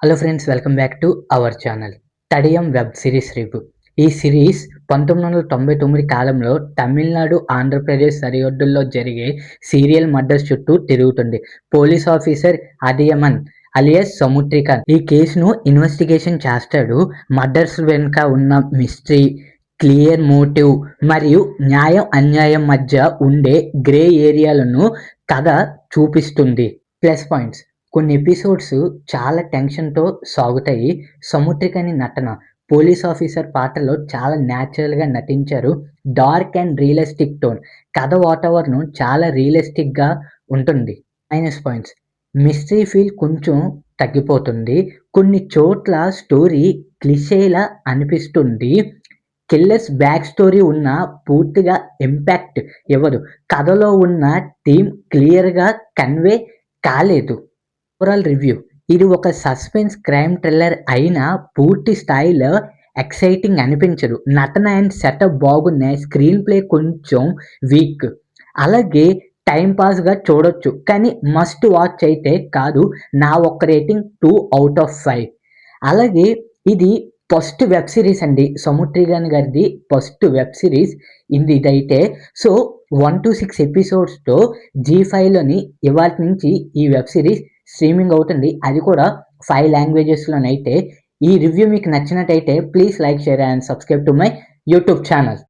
Hello friends, welcome back to our channel. Thadiyam web series review. ఈ series 1999 కాలంలో తమిళనాడు, ఆంధ్రప్రదేశ్ సరిహద్దుల్లో జరిగే సీరియల్ మర్డర్స్ చుట్టూ తిరుగుతుంది. పోలీస్ ఆఫీసర్ అదియమన్ అలియాస్ సముద్రికాంత్ ఈ కేసును ఇన్వెస్టిగేషన్ చేస్తాడు. మర్డర్స్ వెనుక ఉన్న మిస్టరీ, క్లియర్ మోటివ్ మరియు న్యాయం అన్యాయం మధ్య ఉండే గ్రే ఏరియాలను కథ చూపిస్తుంది. ప్లస్ పాయింట్స్: కొన్ని ఎపిసోడ్స్ చాలా టెన్షన్తో సాగుతాయి. సముద్రికని నటన, పోలీస్ ఆఫీసర్ పాత్రలో చాలా న్యాచురల్గా నటించారు. డార్క్ అండ్ రియలిస్టిక్ టోన్, కథ వాతావరణం చాలా రియలిస్టిక్గా ఉంటుంది. మైనస్ పాయింట్స్: మిస్టరీ ఫీల్ కొంచెం తగ్గిపోతుంది. కొన్ని చోట్ల స్టోరీ క్లిషేలా అనిపిస్తుంది. కిల్లర్స్ బ్యాక్ స్టోరీ ఉన్న పూర్తిగా ఇంపాక్ట్ ఇవ్వదు. కథలో ఉన్న థీమ్ క్లియర్గా కన్వే కాలేదు. ఓవరాల్ రివ్యూ: ఇది ఒక సస్పెన్స్ క్రైమ్ థ్రిల్లర్ అయినా పూర్తి స్థాయిలో ఎక్సైటింగ్ అనిపించదు. నటన అండ్ సెటప్ బాగున్నాయి. స్క్రీన్ ప్లే కొంచెం వీక్. అలాగే టైం పాస్గా చూడొచ్చు, కానీ మస్ట్ వాచ్ అయితే కాదు. నా ఒక్క రేటింగ్ 2/5. అలాగే ఇది ఫస్ట్ వెబ్ సిరీస్ అండి. సముద్రికాంత్ గారిది ఫస్ట్ వెబ్ సిరీస్ ఇదైతే. సో 1 to 6 ఎపిసోడ్స్తో G5లోని ఇవాటి నుంచి ఈ వెబ్ సిరీస్ స్ట్రీమింగ్ అవుతుంది. అది కూడా 5 లాంగ్వేజెస్లోనైతే. ఈ రివ్యూ మీకు నచ్చినట్టయితే please like, share and subscribe to my YouTube channel.